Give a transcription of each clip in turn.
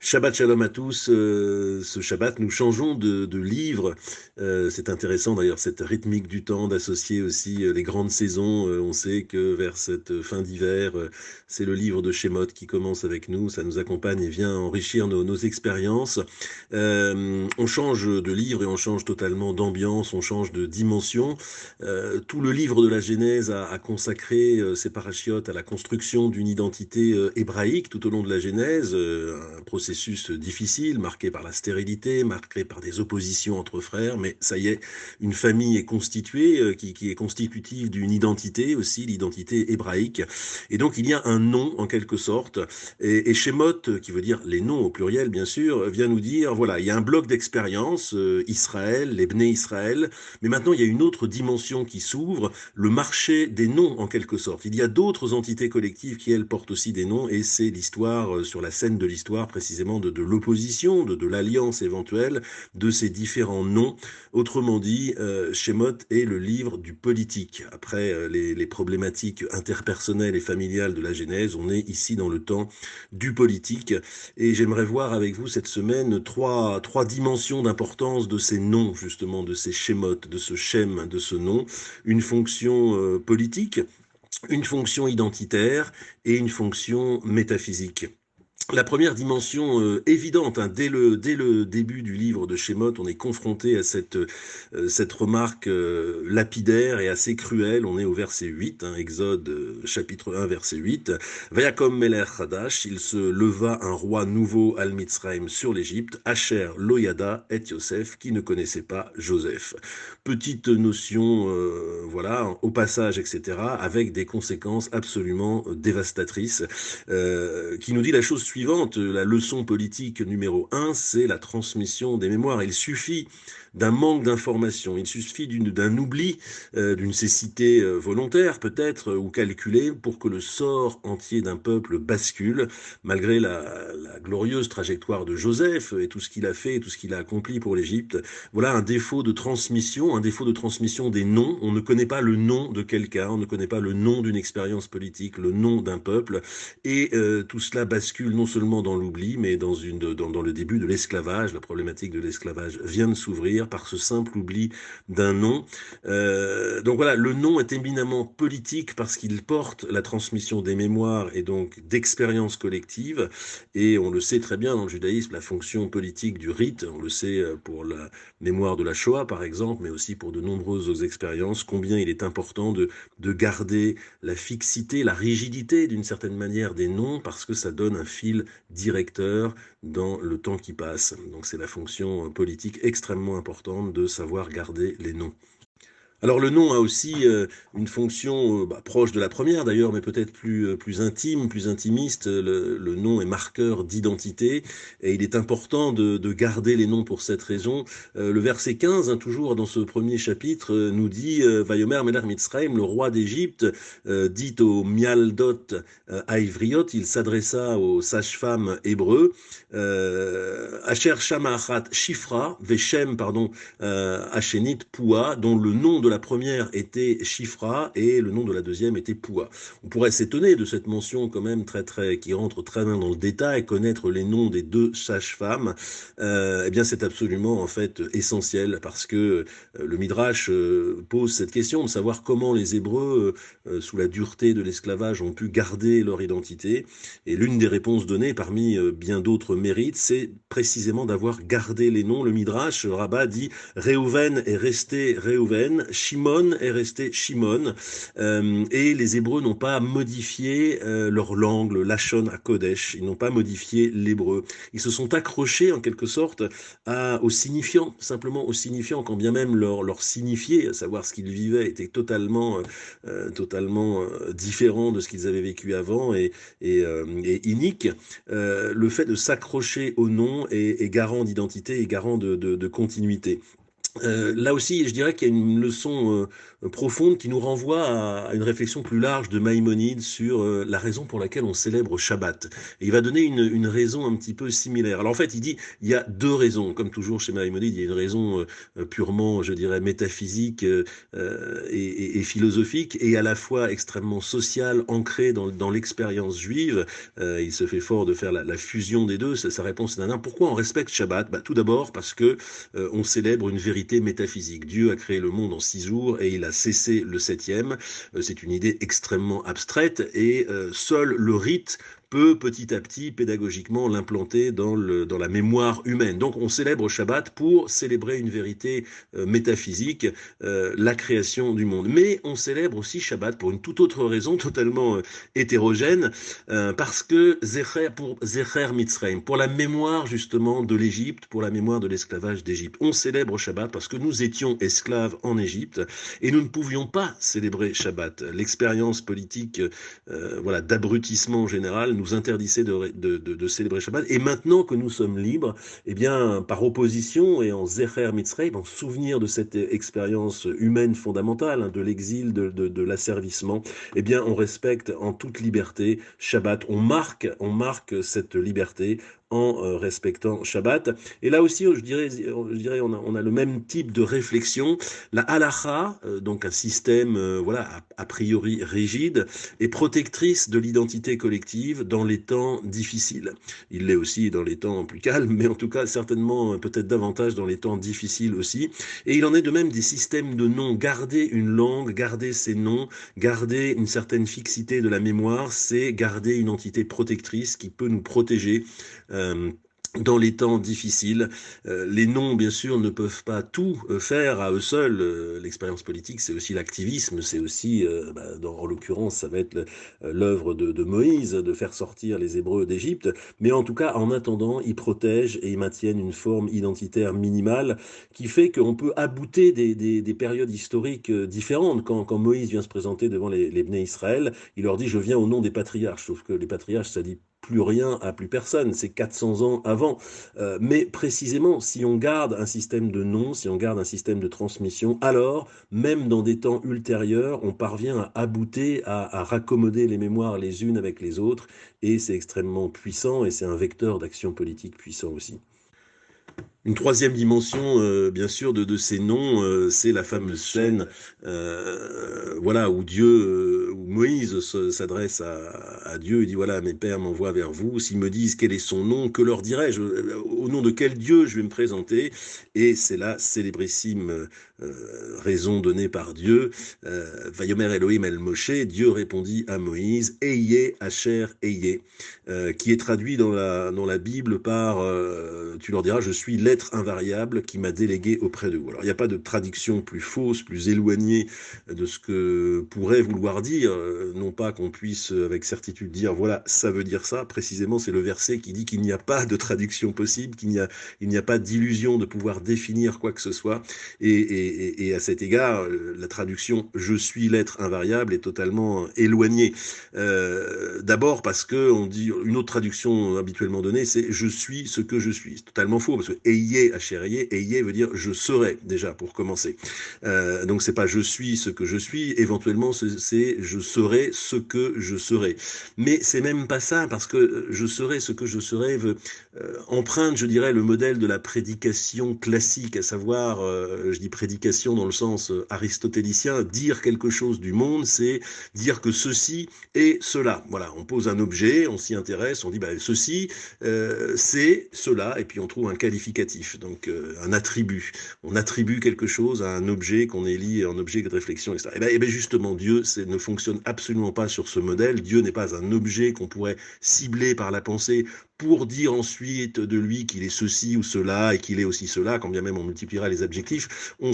Shabbat shalom à tous. Ce Shabbat, nous changeons de livre. C'est intéressant d'ailleurs cette rythmique du temps d'associer aussi les grandes saisons. On sait que vers cette fin d'hiver, c'est le livre de Shemot qui commence avec nous. Ça nous accompagne et vient enrichir nos expériences. On change de livre et on change totalement d'ambiance, on change de dimension. Tout le livre de la Genèse a consacré ces parachiotes à la construction d'une identité hébraïque tout au long de la Genèse, un processus difficile, marqué par la stérilité, marqué par des oppositions entre frères, mais ça y est, une famille est constituée, qui est constitutive d'une identité aussi, l'identité hébraïque, et donc il y a un nom en quelque sorte, et Shemot, qui veut dire les noms au pluriel bien sûr, vient nous dire, voilà, il y a un bloc d'expérience, Israël, les Bnei Israël, mais maintenant il y a une autre dimension qui s'ouvre, le marché des noms en quelque sorte. Il y a d'autres entités collectives qui elles portent aussi des noms, et c'est l'histoire, sur la scène de l'histoire précisément de l'opposition, de l'alliance éventuelle de ces différents noms. Autrement dit, Shemot est le livre du politique. Après les problématiques interpersonnelles et familiales de la Genèse, on est ici dans le temps du politique, et j'aimerais voir avec vous cette semaine trois dimensions d'importance de ces noms, justement, de ces Shemot, de ce Shem, de ce nom. Une fonction politique, une fonction identitaire et une fonction métaphysique. La première dimension évidente, hein, dès le début du livre de Shemot, on est confronté à cette remarque lapidaire et assez cruelle. On est au verset 8, hein, Exode chapitre 1, verset 8. Vayakom Melech Hadash, il se leva un roi nouveau al Mitzrayim sur l'Égypte, Asher Loyada et Yosef, qui ne connaissait pas Joseph. Petite notion, voilà, au passage, etc., avec des conséquences absolument dévastatrices, qui nous dit la chose suivante. La leçon politique numéro 1, c'est la transmission des mémoires. Il suffit d'un manque d'information, il suffit d'un oubli, d'une cécité volontaire peut-être, ou calculée, pour que le sort entier d'un peuple bascule, malgré la glorieuse trajectoire de Joseph et tout ce qu'il a fait, tout ce qu'il a accompli pour l'Égypte. Voilà un défaut de transmission des noms. On ne connaît pas le nom de quelqu'un, on ne connaît pas le nom d'une expérience politique, le nom d'un peuple, et tout cela bascule non seulement dans l'oubli, mais dans le début de l'esclavage. La problématique de l'esclavage vient de s'ouvrir par ce simple oubli d'un nom. Donc voilà, le nom est éminemment politique parce qu'il porte la transmission des mémoires et donc d'expériences collectives. Et on le sait très bien dans le judaïsme, la fonction politique du rite, on le sait pour la mémoire de la Shoah par exemple, mais aussi pour de nombreuses autres expériences, combien il est important de garder la fixité, la rigidité d'une certaine manière des noms, parce que ça donne un fil directeur dans le temps qui passe. Donc c'est la fonction politique extrêmement importante de savoir garder les noms. Alors le nom a aussi une fonction proche de la première d'ailleurs, mais peut-être plus intime, plus intimiste. Le nom est marqueur d'identité et il est important de garder les noms pour cette raison. Le verset 15, hein, toujours dans ce premier chapitre, nous dit Vayomer Melech Mitzrayim, le roi d'Égypte, dit au Mialdot Aivriot, il s'adressa aux sages-femmes hébreux, Asher Shamachat Shifra, Veshem, pardon, Ashenit Pua, dont le nom de la première était Shifra et le nom de la deuxième était Pua. On pourrait s'étonner de cette mention quand même qui rentre très bien dans le détail, connaître les noms des deux sages-femmes. Eh bien c'est absolument en fait essentiel parce que le Midrash pose cette question de savoir comment les Hébreux, sous la dureté de l'esclavage, ont pu garder leur identité. Et l'une des réponses données parmi bien d'autres mérites, c'est précisément d'avoir gardé les noms. Le Midrash, le Rabbah dit Réhouven est resté Réhouven, Shimon est resté Shimon, et les Hébreux n'ont pas modifié leur langue, le Lachon HaKodesh, ils n'ont pas modifié l'hébreu. Ils se sont accrochés en quelque sorte aux signifiants, simplement aux signifiants, quand bien même leur signifié, à savoir ce qu'ils vivaient, était totalement différent de ce qu'ils avaient vécu avant et inique. Le fait de s'accrocher au nom est garant d'identité et garant de continuité. Là aussi, je dirais qu'il y a une leçon profonde qui nous renvoie à une réflexion plus large de Maïmonide sur la raison pour laquelle on célèbre Shabbat. Et il va donner une raison un petit peu similaire. Alors en fait, il dit il y a deux raisons. Comme toujours chez Maïmonide, il y a une raison purement, je dirais, métaphysique et philosophique, et à la fois extrêmement sociale, ancrée dans l'expérience juive. Il se fait fort de faire la fusion des deux. Sa réponse est pourquoi on respecte Shabbat? Tout d'abord parce que on célèbre une vérité métaphysique. Dieu a créé le monde en 6 jours et il a cessé le 7e. C'est une idée extrêmement abstraite et seul le rite peut petit à petit, pédagogiquement, l'implanter dans la mémoire humaine. Donc on célèbre Shabbat pour célébrer une vérité métaphysique, la création du monde. Mais on célèbre aussi Shabbat pour une toute autre raison, totalement hétérogène, parce que pour Zecher Mitzrayim, pour la mémoire justement de l'Égypte, pour la mémoire de l'esclavage d'Égypte. On célèbre Shabbat parce que nous étions esclaves en Égypte et nous ne pouvions pas célébrer Shabbat. L'expérience politique voilà, d'abrutissement général nous interdisait de célébrer Shabbat. Et maintenant que nous sommes libres, eh bien, par opposition et en Zecher Mitzrayim, en souvenir de cette expérience humaine fondamentale, de l'exil, de l'asservissement, eh bien, on respecte en toute liberté Shabbat. On marque cette liberté en respectant Shabbat. Et là aussi, je dirais on a le même type de réflexion. La halacha, donc un système voilà, a priori rigide, est protectrice de l'identité collective dans les temps difficiles. Il l'est aussi dans les temps plus calmes, mais en tout cas certainement peut-être davantage dans les temps difficiles aussi. Et il en est de même des systèmes de noms. Garder une langue, garder ses noms, garder une certaine fixité de la mémoire, c'est garder une entité protectrice qui peut nous protéger dans les temps difficiles. Les noms, bien sûr, ne peuvent pas tout faire à eux seuls. L'expérience politique, c'est aussi l'activisme, c'est aussi, en l'occurrence, ça va être l'œuvre de Moïse, de faire sortir les Hébreux d'Égypte. Mais en tout cas, en attendant, ils protègent et ils maintiennent une forme identitaire minimale qui fait qu'on peut abouter des périodes historiques différentes. Quand Moïse vient se présenter devant les Bnei Israël, il leur dit « Je viens au nom des patriarches », sauf que les patriarches, ça dit plus rien à plus personne, c'est 400 ans avant. Mais précisément, si on garde un système de noms, si on garde un système de transmission, alors, même dans des temps ultérieurs, on parvient à abouter, à raccommoder les mémoires les unes avec les autres, et c'est extrêmement puissant, et c'est un vecteur d'action politique puissant aussi. Une troisième dimension, bien sûr, de ces noms, c'est la fameuse scène, voilà, où où Moïse s'adresse à Dieu, il dit voilà, mes pères m'envoient vers vous. S'ils me disent quel est son nom, que leur dirai-je? Au nom de quel Dieu je vais me présenter? Et c'est la célébrissime raison donnée par Dieu. Vayomer Elohim el Moshe, Dieu répondit à Moïse, Eyeh Asher Eyeh, qui est traduit dans la Bible par tu leur diras, je suis l'être invariable qui m'a délégué auprès de vous. Alors, il n'y a pas de traduction plus fausse, plus éloignée de ce que pourrait vouloir dire, non pas qu'on puisse avec certitude dire, voilà, ça veut dire ça. Précisément, c'est le verset qui dit qu'il n'y a pas de traduction possible, il n'y a pas d'illusion de pouvoir définir quoi que ce soit. Et à cet égard, la traduction « je suis l'être invariable » est totalement éloignée. D'abord parce que on dit, une autre traduction habituellement donnée, c'est « je suis ce que je suis ». C'est totalement faux, parce que « Eyeh Asher Eyeh », Eyeh veut dire « je serai » déjà, pour commencer. Donc c'est pas « je suis ce que je suis », éventuellement c'est « je serai ce que je serai ». Mais c'est même pas ça, parce que « je serai ce que je serai » emprunte, je dirais, le modèle de la prédication classique, à savoir, je dis prédication dans le sens aristotélicien, dire quelque chose du monde, c'est dire que ceci est cela. Voilà, on pose un objet, on s'y intéresse, on dit ceci, c'est cela, et puis on trouve un qualificatif, donc un attribut. On attribue quelque chose à un objet qu'on élit en objet de réflexion, etc. Et bien justement, Dieu ne fonctionne absolument pas sur ce modèle. Dieu n'est pas un objet qu'on pourrait cibler par la pensée pour dire ensuite de lui qu'il est ceci ou cela et qu'il est aussi cela, quand bien même on multipliera les adjectifs, on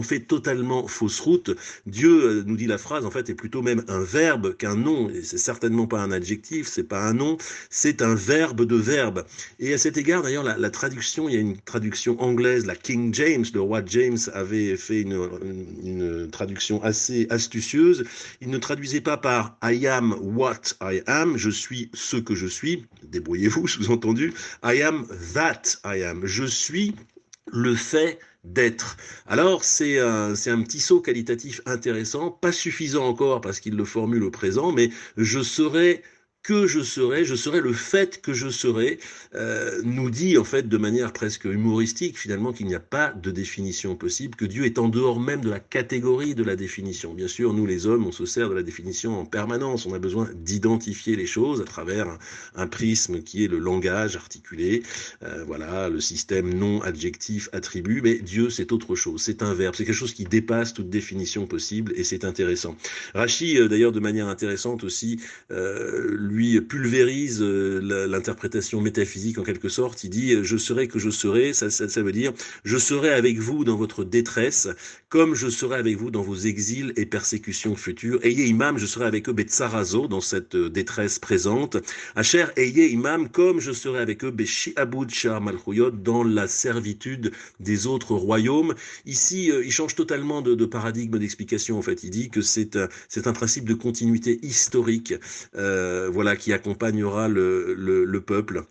fait totalement fausse route. Dieu, nous dit la phrase, en fait, est plutôt même un verbe qu'un nom. Et c'est certainement pas un adjectif, c'est pas un nom, c'est un verbe de verbe. Et à cet égard, d'ailleurs, la traduction, il y a une traduction anglaise, la King James, le roi James avait fait une traduction assez astucieuse. Il ne traduisait pas par I am what I am, je suis ce que je suis, débrouillez-vous, sous-entendu, I am that I am, je suis le fait d'être. Alors, c'est un petit saut qualitatif intéressant, pas suffisant encore parce qu'il le formule au présent, mais je serai je serai le fait que je serai, nous dit en fait de manière presque humoristique finalement qu'il n'y a pas de définition possible, que Dieu est en dehors même de la catégorie de la définition. Bien sûr, nous les hommes, on se sert de la définition en permanence, on a besoin d'identifier les choses à travers un prisme qui est le langage articulé, voilà, le système nom, adjectif, attribut, mais Dieu c'est autre chose, c'est un verbe, c'est quelque chose qui dépasse toute définition possible et c'est intéressant. Rachi, d'ailleurs de manière intéressante aussi, lui pulvérise l'interprétation métaphysique en quelque sorte, il dit je serai que je serai, ça veut dire je serai avec vous dans votre détresse, comme je serai avec vous dans vos exils et persécutions futures. Ayez imam, je serai avec eux betsarazo, dans cette détresse présente. Asher ayez imam, comme je serai avec eux beshi'abud shar malchuyot, dans la servitude des autres royaumes. Ici, il change totalement de paradigme d'explication. En fait, il dit que c'est un principe de continuité historique, voilà, qui accompagnera le peuple.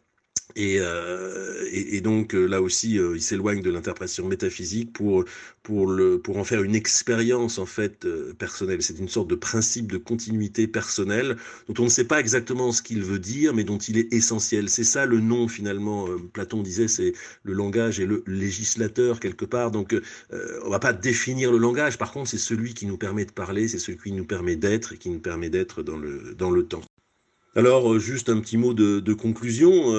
Et donc là aussi, il s'éloigne de l'interprétation métaphysique pour en faire une expérience en fait personnelle. C'est une sorte de principe de continuité personnelle dont on ne sait pas exactement ce qu'il veut dire, mais dont il est essentiel. C'est ça le nom finalement. Platon disait, c'est le langage et le législateur quelque part. Donc on va pas définir le langage. Par contre, c'est celui qui nous permet de parler, c'est celui qui nous permet d'être et qui nous permet d'être dans le temps. Alors, juste un petit mot de conclusion.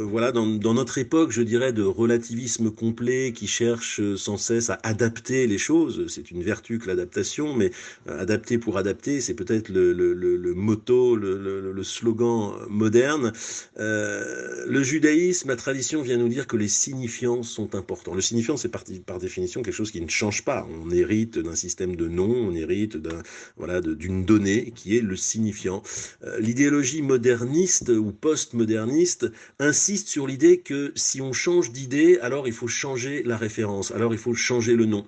Voilà, dans notre époque, je dirais, de relativisme complet qui cherche sans cesse à adapter les choses, c'est une vertu que l'adaptation, mais adapter pour adapter, c'est peut-être le motto, le slogan moderne. Le judaïsme, la tradition vient nous dire que les signifiants sont importants. Le signifiant, c'est par définition quelque chose qui ne change pas. On hérite d'un système de noms, on hérite voilà, d'une donnée qui est le signifiant. L'idéologie moderniste ou post-moderniste insiste sur l'idée que si on change d'idée, alors il faut changer la référence, alors il faut changer le nom.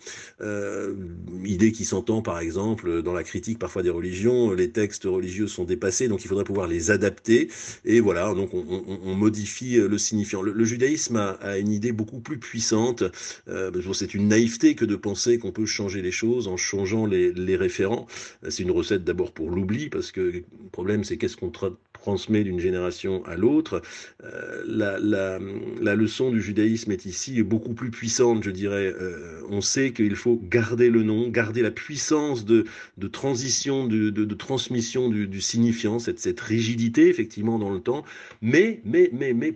Idée qui s'entend par exemple dans la critique parfois des religions, les textes religieux sont dépassés, donc il faudrait pouvoir les adapter, et voilà, donc on modifie le signifiant. Le judaïsme a une idée beaucoup plus puissante, c'est une naïveté que de penser qu'on peut changer les choses en changeant les référents. C'est une recette d'abord pour l'oubli, parce que le problème c'est qu'est-ce qu'on transmet d'une génération à l'autre. La leçon du judaïsme est ici beaucoup plus puissante, je dirais. On sait qu'il faut garder le nom, garder la puissance de transition, de transmission du signifiant, cette rigidité effectivement dans le temps, mais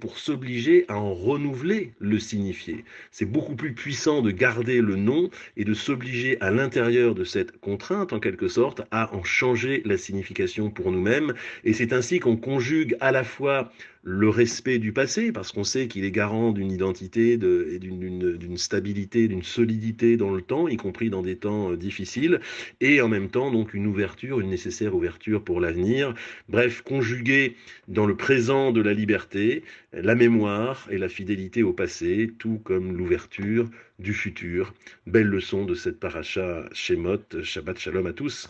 pour s'obliger à en renouveler le signifié. C'est beaucoup plus puissant de garder le nom et de s'obliger à l'intérieur de cette contrainte, en quelque sorte, à en changer la signification pour nous-mêmes. Et c'est ainsi qu'on conjugue à la fois le respect du passé, parce qu'on sait qu'il est garant d'une identité et d'une stabilité, d'une solidité dans le temps, y compris dans des temps difficiles, et en même temps donc une ouverture, une nécessaire ouverture pour l'avenir. Bref, conjuguer dans le présent de la liberté, la mémoire et la fidélité au passé, tout comme l'ouverture du futur. Belle leçon de cette paracha Shemot. Shabbat Shalom à tous.